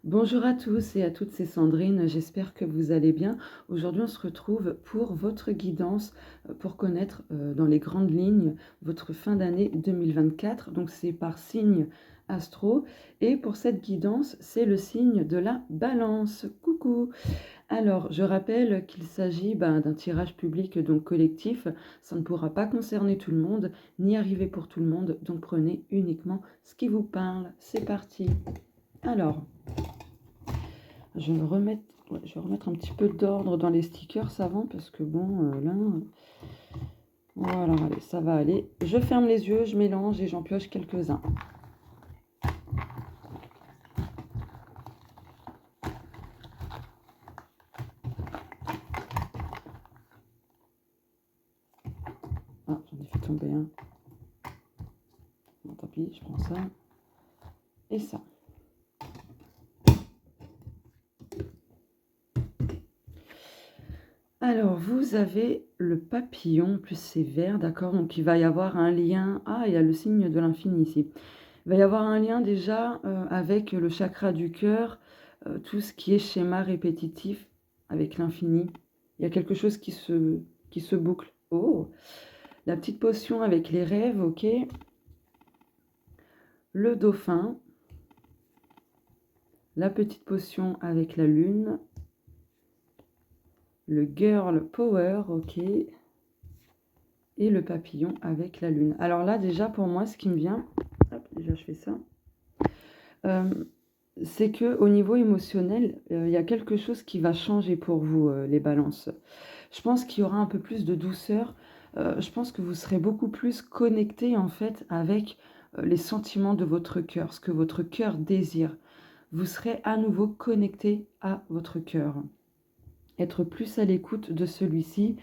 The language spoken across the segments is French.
Bonjour à tous et à toutes, c'est Sandrine, j'espère que vous allez bien. Aujourd'hui, on se retrouve pour votre guidance pour connaître dans les grandes lignes votre fin d'année 2024. Donc, c'est par signe astro. Et pour cette guidance, c'est le signe de la balance. Coucou! Alors, je rappelle qu'il s'agit d'un tirage public, donc collectif. Ça ne pourra pas concerner tout le monde, ni arriver pour tout le monde. Donc, prenez uniquement ce qui vous parle. C'est parti! Alors, je vais remettre un petit peu d'ordre dans les stickers avant parce que bon, là, voilà, allez, ça va aller. Je ferme les yeux, je mélange et j'en pioche quelques-uns. Ah, j'en ai fait tomber un. Bon, tant pis, je prends ça. Et ça. Alors, vous avez le papillon, plus c'est vert, d'accord? Donc, il va y avoir un lien. Ah, il y a le signe de l'infini ici. Il va y avoir un lien déjà avec le chakra du cœur, tout ce qui est schéma répétitif avec l'infini. Il y a quelque chose qui se boucle. Oh! La petite potion avec les rêves, ok. Le dauphin. La petite potion avec la lune. Le girl power, ok. Et le papillon avec la lune. Alors là, déjà, pour moi, ce qui me vient... Hop, déjà, je fais ça. C'est qu'au niveau émotionnel, il y a quelque chose qui va changer pour vous, les balances. Je pense qu'il y aura un peu plus de douceur. Je pense que vous serez beaucoup plus connecté en fait avec les sentiments de votre cœur, ce que votre cœur désire. Vous serez à nouveau connecté à votre cœur. Être plus à l'écoute de celui-ci,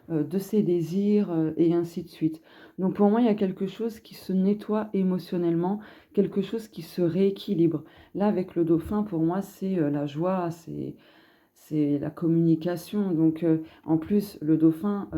de ses désirs et ainsi de suite. Donc pour moi, il y a quelque chose qui se nettoie émotionnellement, quelque chose qui se rééquilibre. Là, avec le dauphin, pour moi, c'est la joie, c'est la communication. Donc, en plus, le dauphin,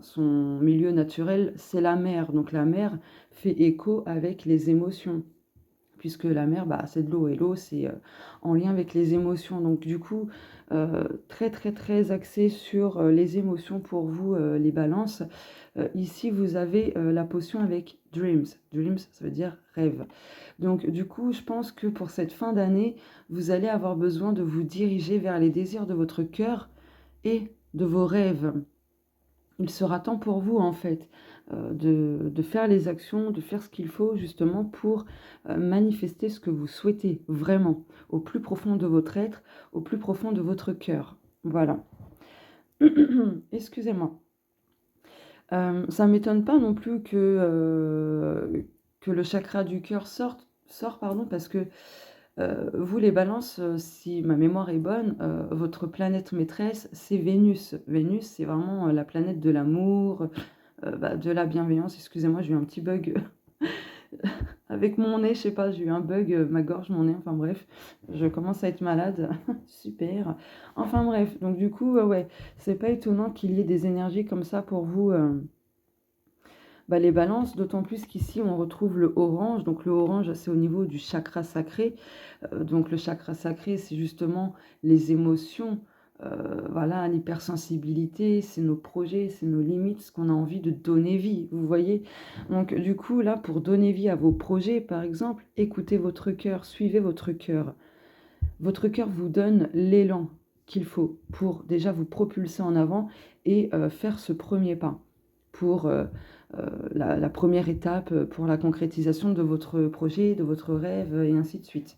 son milieu naturel, c'est la mer. Donc, la mer fait écho avec les émotions, puisque la mer, c'est de l'eau. Et l'eau, c'est en lien avec les émotions. Donc, du coup, très, très, très axé sur les émotions pour vous, les balances. Ici, vous avez la potion avec Dreams. Dreams, ça veut dire rêve. Donc, du coup, je pense que pour cette fin d'année, vous allez avoir besoin de vous diriger vers les désirs de votre cœur et de vos rêves. Il sera temps pour vous, en fait, de faire les actions, de faire ce qu'il faut justement pour manifester ce que vous souhaitez vraiment, au plus profond de votre être, au plus profond de votre cœur. Voilà. Excusez-moi. Ça ne m'étonne pas non plus que le chakra du cœur sort pardon, parce que vous, les balances, si ma mémoire est bonne, votre planète maîtresse, c'est Vénus. Vénus, c'est vraiment la planète de l'amour, de la bienveillance. Excusez-moi, j'ai eu un petit bug avec mon nez, je sais pas, j'ai eu un bug, ma gorge, mon nez, enfin bref, je commence à être malade. Super. Enfin bref, donc du coup, ouais, c'est pas étonnant qu'il y ait des énergies comme ça pour vous. Les balances, d'autant plus qu'ici on retrouve le orange. Donc le orange, c'est au niveau du chakra sacré. Donc le chakra sacré, c'est justement les émotions, voilà, l'hypersensibilité, c'est nos projets, c'est nos limites, ce qu'on a envie de donner vie, vous voyez. Donc du coup, là, pour donner vie à vos projets, par exemple, écoutez votre cœur, suivez votre cœur. Votre cœur vous donne l'élan qu'il faut pour déjà vous propulser en avant et faire ce premier pas pour la première étape pour la concrétisation de votre projet, de votre rêve et ainsi de suite.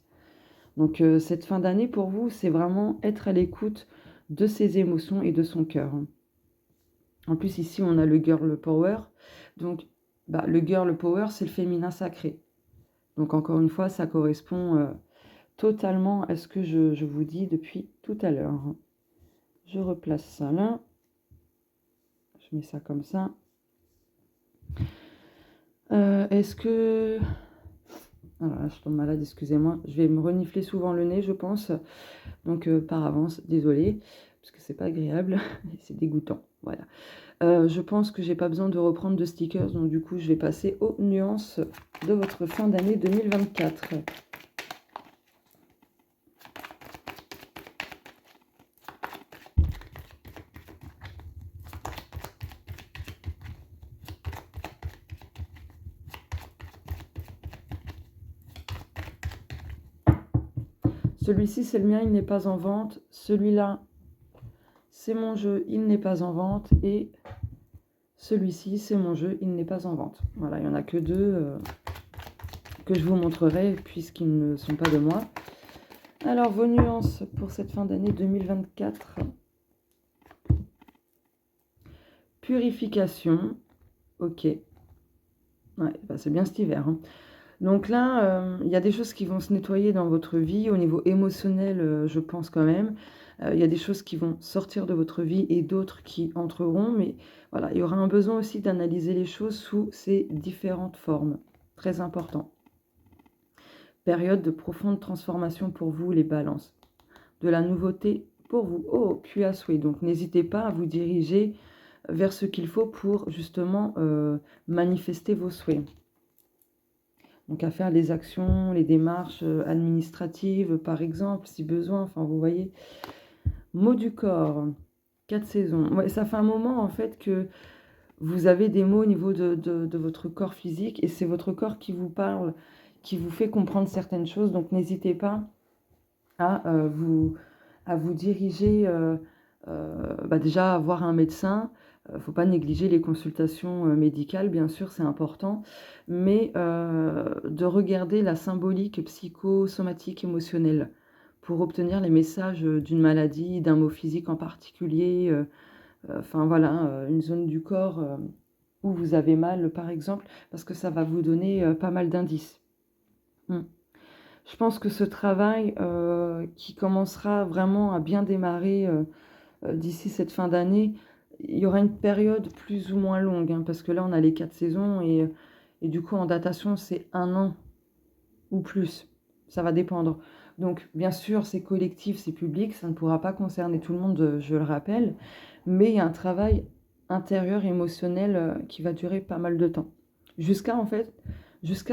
Donc cette fin d'année pour vous, c'est vraiment être à l'écoute de ses émotions et de son cœur. En plus ici, on a le girl power. Donc le girl power, c'est le féminin sacré. Donc encore une fois, ça correspond totalement à ce que je vous dis depuis tout à l'heure. Je replace ça là. Je mets ça comme ça. Est-ce que... Alors là, je tombe malade, excusez-moi. Je vais me renifler souvent le nez, je pense. Donc, par avance, désolée, parce que c'est pas agréable. C'est dégoûtant, voilà. Je pense que j'ai pas besoin de reprendre de stickers. Donc, du coup, je vais passer aux nuances de votre fin d'année 2024. Celui-ci, c'est le mien, il n'est pas en vente. Celui-là, c'est mon jeu, il n'est pas en vente. Et celui-ci, c'est mon jeu, il n'est pas en vente. Voilà, il n'y en a que deux que je vous montrerai puisqu'ils ne sont pas de moi. Alors, vos nuances pour cette fin d'année 2024. Purification. Ok. Ouais, bah c'est bien cet hiver, hein. Donc là, il y a des choses qui vont se nettoyer dans votre vie. Au niveau émotionnel, je pense quand même. Il y a des choses qui vont sortir de votre vie et d'autres qui entreront. Mais voilà, il y aura un besoin aussi d'analyser les choses sous ces différentes formes. Très important. Période de profonde transformation pour vous, les balances. De la nouveauté pour vous. Oh, puis à souhait. Donc n'hésitez pas à vous diriger vers ce qu'il faut pour justement manifester vos souhaits. Donc à faire les actions, les démarches administratives, par exemple, si besoin. Enfin, vous voyez. Mots du corps, 4 saisons. Ouais, ça fait un moment, en fait, que vous avez des mots au niveau de votre corps physique. Et c'est votre corps qui vous parle, qui vous fait comprendre certaines choses. Donc n'hésitez pas à vous diriger, déjà à voir un médecin. Il ne faut pas négliger les consultations médicales, bien sûr, c'est important, mais de regarder la symbolique psychosomatique émotionnelle pour obtenir les messages d'une maladie, d'un mot physique en particulier, enfin voilà, une zone du corps où vous avez mal, par exemple, parce que ça va vous donner pas mal d'indices. Je pense que ce travail qui commencera vraiment à bien démarrer d'ici cette fin d'année, il y aura une période plus ou moins longue, hein, parce que là, on a les 4 saisons et du coup, en datation, c'est 1 an ou plus. Ça va dépendre. Donc, bien sûr, c'est collectif, c'est public, ça ne pourra pas concerner tout le monde, je le rappelle, mais il y a un travail intérieur, émotionnel qui va durer pas mal de temps. Jusqu'à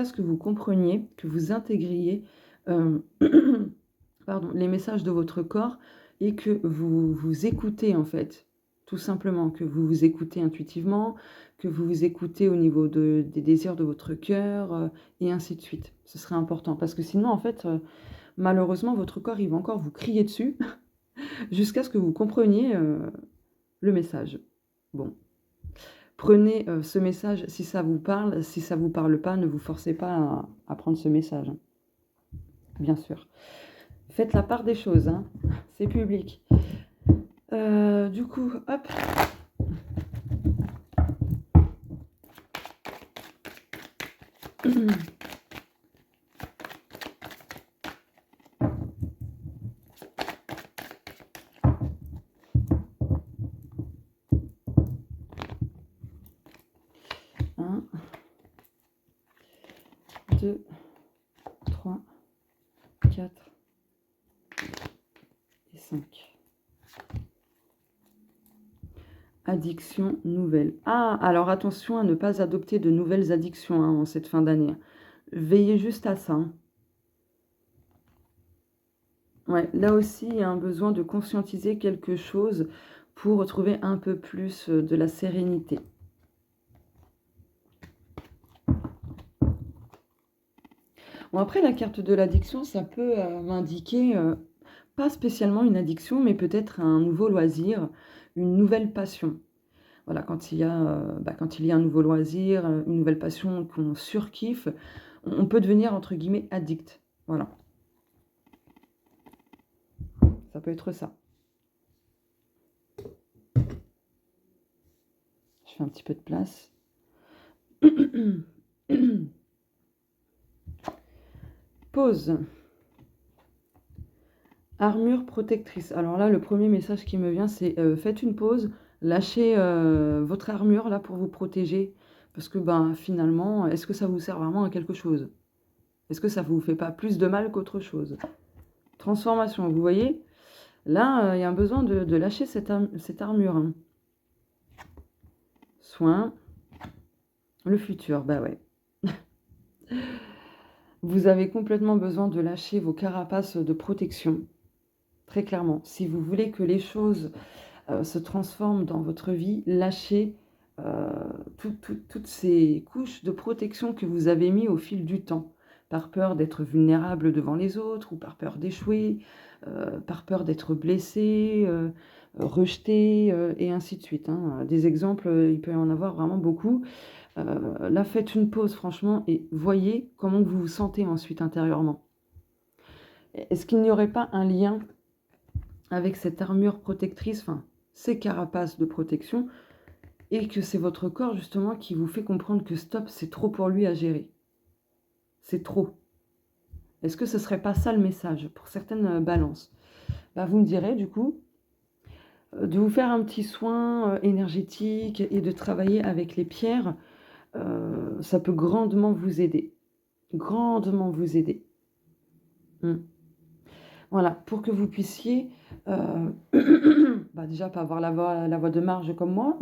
ce que vous compreniez, que vous intégriez les messages de votre corps et que vous vous écoutez en fait, tout simplement, que vous vous écoutez intuitivement, que vous vous écoutez au niveau des désirs de votre cœur et ainsi de suite. Ce serait important parce que sinon en fait, malheureusement, votre corps il va encore vous crier dessus jusqu'à ce que vous compreniez le message. Bon. Prenez ce message si ça vous parle, si ça vous parle pas, ne vous forcez pas à prendre ce message, hein. Bien sûr. Faites la part des choses, hein. C'est public. Du coup, hop. Un, 2, 3, 4 et 5. Addiction nouvelle. Ah, alors attention à ne pas adopter de nouvelles addictions en cette fin d'année. Veillez juste à ça, hein. Ouais, là aussi, il y a un besoin de conscientiser quelque chose pour retrouver un peu plus de la sérénité. Bon, après, la carte de l'addiction, ça peut m'indiquer pas spécialement une addiction, mais peut-être un nouveau loisir, une nouvelle passion. Voilà, quand quand il y a un nouveau loisir, une nouvelle passion qu'on surkiffe, on peut devenir, entre guillemets, addict. Voilà, ça peut être ça. Je fais un petit peu de place. Pause. Armure protectrice. Alors là, le premier message qui me vient, c'est faites une pause, lâchez votre armure là pour vous protéger. Parce que finalement, est-ce que ça vous sert vraiment à quelque chose? Est-ce que ça ne vous fait pas plus de mal qu'autre chose? Transformation, vous voyez? Là, il y a un besoin de lâcher cette armure, hein. Soin. Le futur, bah ouais. Vous avez complètement besoin de lâcher vos carapaces de protection. Très clairement. Si vous voulez que les choses se transforment dans votre vie, lâchez toutes ces couches de protection que vous avez mis au fil du temps. par peur d'être vulnérable devant les autres ou par peur d'échouer, par peur d'être blessé, rejeté, et ainsi de suite, hein. Des exemples, il peut y en avoir vraiment beaucoup. Là, faites une pause franchement et voyez comment vous vous sentez ensuite intérieurement. Est-ce qu'il n'y aurait pas un lien avec cette armure protectrice, enfin, ces carapaces de protection, et que c'est votre corps justement qui vous fait comprendre que stop, c'est trop pour lui à gérer. C'est trop. Est-ce que ce serait pas ça le message pour certaines balances? Bah, vous me direz du coup de vous faire un petit soin énergétique et de travailler avec les pierres, ça peut grandement vous aider. Grandement vous aider. Mm. Voilà, pour que vous puissiez bah, déjà pas avoir la voix de marge comme moi,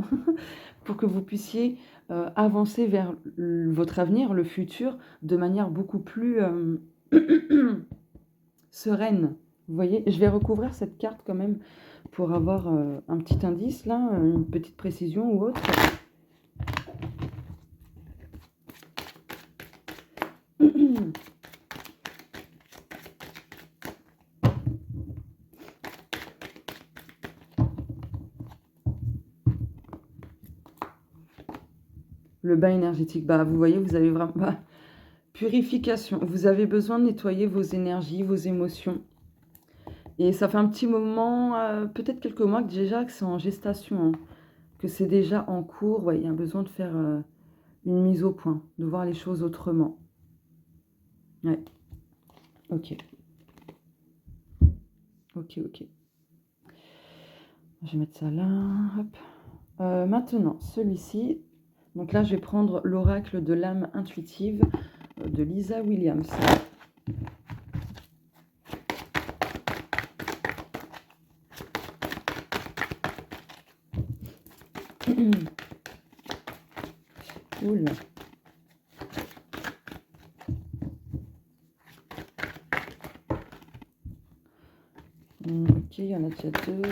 pour que vous puissiez avancer vers votre avenir, le futur, de manière beaucoup plus sereine. Vous voyez, je vais recouvrir cette carte quand même pour avoir un petit indice là, une petite précision ou autre. Le bain énergétique, bah vous voyez, vous avez vraiment purification. Vous avez besoin de nettoyer vos énergies, vos émotions. Et ça fait un petit moment, peut-être quelques mois que déjà que c'est en gestation, hein, que c'est déjà en cours. Ouais, il y a besoin de faire une mise au point, de voir les choses autrement. Ouais. Ok. Ok, ok. Je vais mettre ça là. Hop. Maintenant, celui-ci. Donc là, je vais prendre l'oracle de l'âme intuitive de Lisa Williams. Cool. Ok, il y en a déjà deux.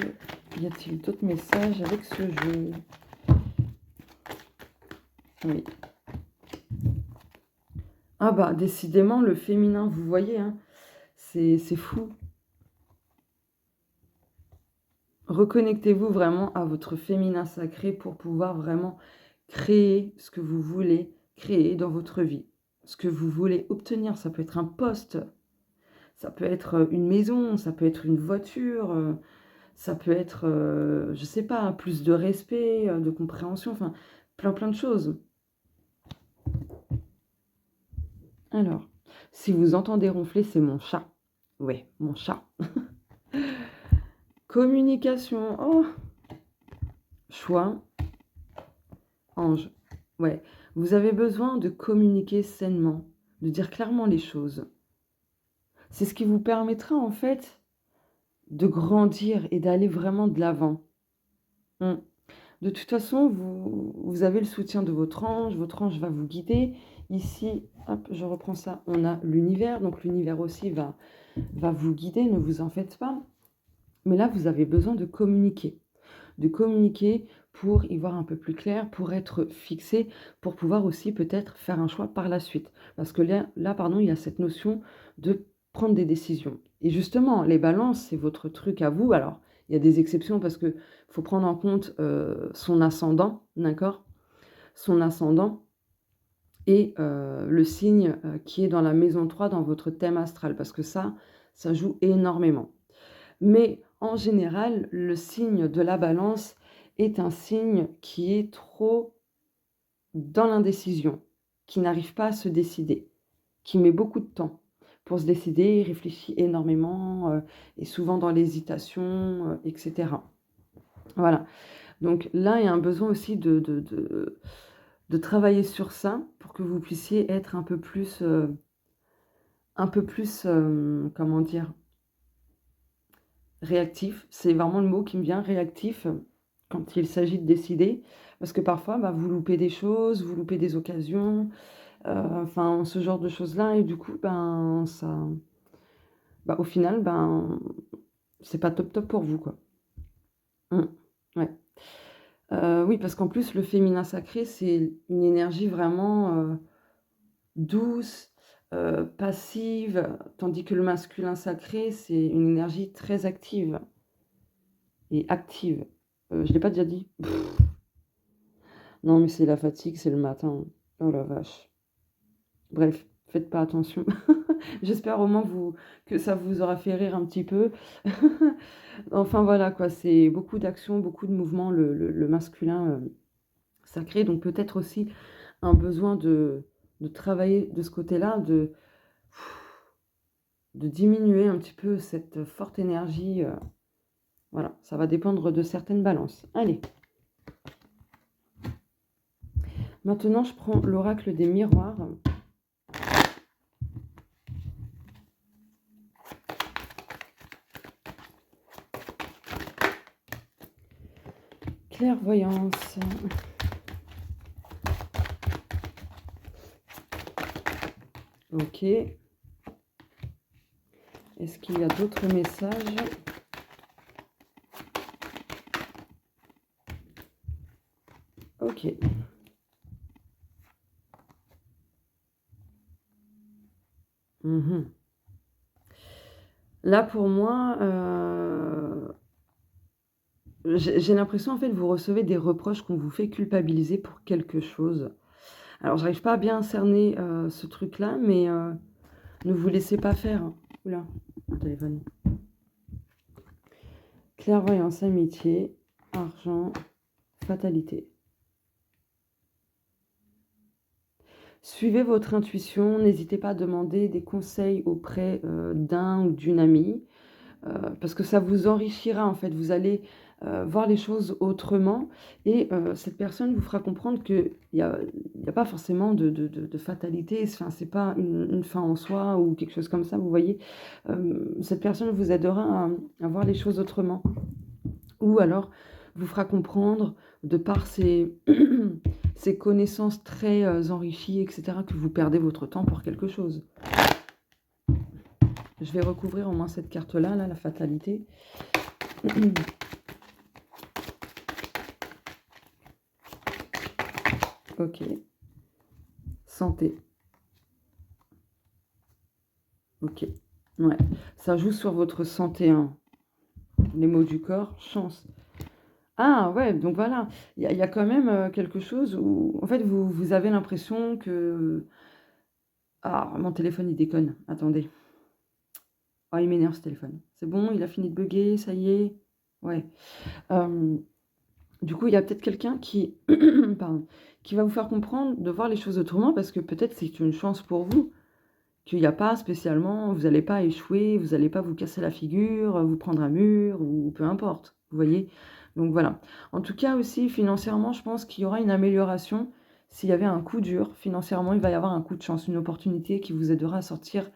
Y a-t-il d'autres messages avec ce jeu? Oui. Ah bah, décidément, le féminin, vous voyez, hein, c'est fou. Reconnectez-vous vraiment à votre féminin sacré pour pouvoir vraiment créer ce que vous voulez créer dans votre vie. Ce que vous voulez obtenir, ça peut être un poste, ça peut être une maison, ça peut être une voiture, ça peut être, je sais pas, plus de respect, de compréhension, enfin, plein de choses. Alors, si vous entendez ronfler, c'est mon chat. Ouais, mon chat. Communication. Oh, choix. Ange. Ouais, vous avez besoin de communiquer sainement, de dire clairement les choses. C'est ce qui vous permettra en fait de grandir et d'aller vraiment de l'avant. Mm. De toute façon, vous avez le soutien de votre ange va vous guider. Ici, hop, je reprends ça, on a l'univers, donc l'univers aussi va vous guider, ne vous en faites pas. Mais là, vous avez besoin de communiquer pour y voir un peu plus clair, pour être fixé, pour pouvoir aussi peut-être faire un choix par la suite. Parce que pardon, il y a cette notion de prendre des décisions. Et justement, les balances, c'est votre truc à vous. Alors, il y a des exceptions parce que faut prendre en compte son ascendant, d'accord? Son ascendant et le signe qui est dans la maison 3 dans votre thème astral, parce que ça joue énormément. Mais en général, le signe de la balance est un signe qui est trop dans l'indécision, qui n'arrive pas à se décider, qui met beaucoup de temps pour se décider, il réfléchit énormément, est souvent dans l'hésitation, etc. Voilà. Donc là, il y a un besoin aussi de travailler sur ça pour que vous puissiez être un peu plus, comment dire? Réactif, c'est vraiment le mot qui me vient, réactif, quand il s'agit de décider. Parce que parfois, bah, vous loupez des choses, vous loupez des occasions, enfin ce genre de choses-là et du coup, ben, au final, ben, c'est pas top top pour vous, quoi. Mmh. Ouais. Oui, parce qu'en plus, le féminin sacré, c'est une énergie vraiment, douce, passive, tandis que le masculin sacré, c'est une énergie très active et active. Je l'ai pas déjà dit? Non, mais c'est la fatigue, c'est le matin. Oh la vache. Bref, faites pas attention. J'espère au moins que ça vous aura fait rire un petit peu. Enfin voilà quoi, c'est beaucoup d'action, beaucoup de mouvements, le masculin, sacré, donc peut-être aussi un besoin de travailler de ce côté-là, de diminuer un petit peu cette forte énergie, voilà, ça va dépendre de certaines balances. Allez, maintenant je prends l'oracle des miroirs. Clairvoyance. OK. Est-ce qu'il y a d'autres messages? OK. Mmh. Là pour moi, j'ai l'impression en fait vous recevez des reproches qu'on vous fait culpabiliser pour quelque chose. Alors j'arrive pas à bien cerner, ce truc-là, mais ne vous laissez pas faire, hein. Ouh là, mon téléphone. Clairvoyance, amitié, argent, fatalité. Suivez votre intuition, n'hésitez pas à demander des conseils auprès, d'un ou d'une amie, parce que ça vous enrichira en fait. Vous allez, voir les choses autrement et cette personne vous fera comprendre qu'il y a pas forcément de fatalité. Enfin, c'est pas une fin en soi ou quelque chose comme ça, vous voyez? Cette personne vous aidera à voir les choses autrement ou alors vous fera comprendre de par ses ses connaissances très, enrichies et cetera, que vous perdez votre temps pour quelque chose. Je vais recouvrir au moins cette carte-là, là, la fatalité. OK. Santé. OK. Ouais. Ça joue sur votre santé, hein. Les maux du corps, chance. Ah ouais, donc voilà. Il y a quand même, quelque chose où, en fait, vous avez l'impression que ah, mon téléphone, il déconne. Attendez. Ah, il m'énerve ce téléphone. C'est bon, il a fini de bugger, ça y est? Ouais. Hem, du coup, il y a peut-être quelqu'un qui pardon, qui va vous faire comprendre de voir les choses autrement parce que peut-être c'est une chance pour vous. Qu'il y a pas spécialement vous allez pas échouer, vous allez pas vous casser la figure, vous prendre un mur ou peu importe, vous voyez? Donc voilà. En tout cas aussi financièrement, je pense qu'il y aura une amélioration. S'il y avait un coup dur, financièrement, il va y avoir un coup de chance, une opportunité qui vous aidera à sortir,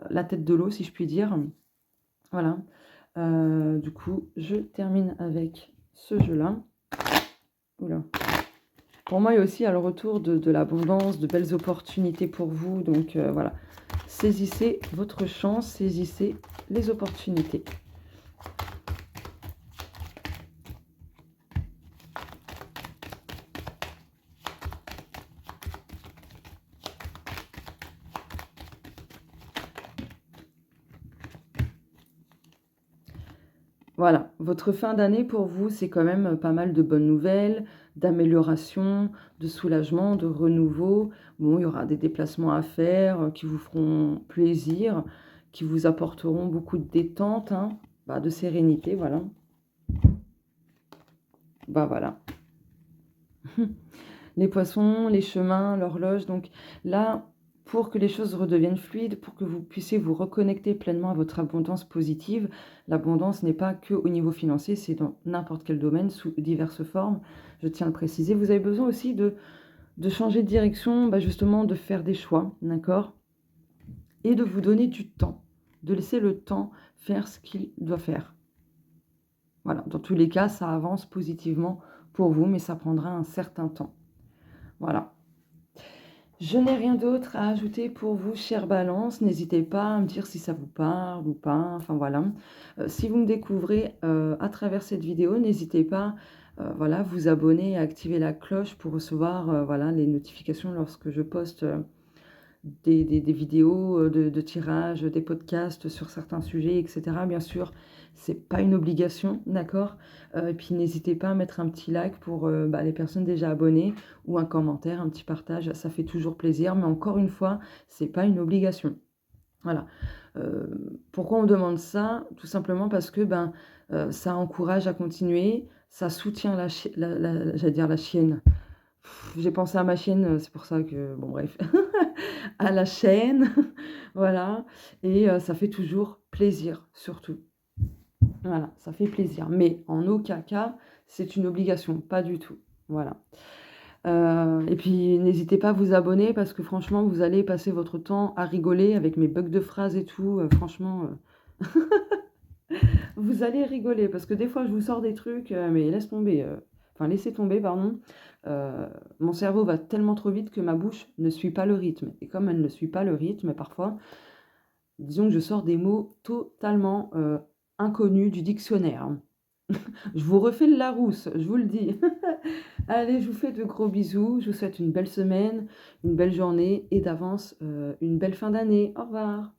la tête de l'eau, si je puis dire. Voilà. Du coup, je termine avec ce jeu-là. Ouh là. Pour moi, il y a aussi, le retour de l'abondance, de belles opportunités pour vous, donc voilà. Saisissez votre chance, saisissez les opportunités. Voilà, votre fin d'année pour vous, c'est quand même, pas mal de bonnes nouvelles, d'amélioration, de soulagement, de renouveau. Bon, il y aura des déplacements à faire, qui vous feront plaisir, qui vous apporteront beaucoup de détente, hein, bah, de sérénité, voilà. Bah, voilà. Les poissons, les chemins, l'horloge. Donc là, pour que les choses redeviennent fluides, pour que vous puissiez vous reconnecter pleinement à votre abondance positive, l'abondance n'est pas que au niveau financier, c'est dans n'importe quel domaine, sous diverses formes. Je tiens à le préciser. Vous avez besoin aussi de changer de direction, bah justement, de faire des choix, d'accord? Et de vous donner du temps, de laisser le temps faire ce qu'il doit faire. Voilà, dans tous les cas, ça avance positivement pour vous, mais ça prendra un certain temps. Voilà. Je n'ai rien d'autre à ajouter pour vous, chère Balance. N'hésitez pas à me dire si ça vous parle ou pas. Enfin voilà. Si vous me découvrez à travers cette vidéo, n'hésitez pas, voilà, vous abonner et activer la cloche pour recevoir voilà, les notifications lorsque je poste des vidéos, de tirages, des podcasts sur certains sujets et cetera. Bien sûr, c'est pas une obligation, d'accord? Et puis n'hésitez pas à mettre un petit like pour, bah, les personnes déjà abonnées ou un commentaire, un petit partage, ça fait toujours plaisir, mais encore une fois, c'est pas une obligation. Voilà. Pourquoi on demande ça? Tout simplement parce que, ben, ça encourage à continuer, ça soutient j'allais dire la chienne. J'ai pensé à ma chienne, c'est pour ça que bon bref, à la chaîne, voilà et ça fait toujours plaisir, surtout. Voilà, ça fait plaisir, mais en aucun cas, c'est une obligation, pas du tout. Voilà. Et puis n'hésitez pas à vous abonner parce que franchement, vous allez passer votre temps à rigoler avec mes bugs de phrases et tout, franchement, vous allez rigoler parce que des fois, je vous sors des trucs, mais laisse tomber, enfin laissez tomber, pardon. Mon cerveau va tellement trop vite que ma bouche ne suit pas le rythme et comme elle ne suit pas le rythme, parfois, disons que je sors des mots totalement, inconnus du dictionnaire. Je vous refais le Larousse, je vous le dis. Allez, je vous fais de gros bisous, je vous souhaite une belle semaine, une belle journée et d'avance, une belle fin d'année. Au revoir.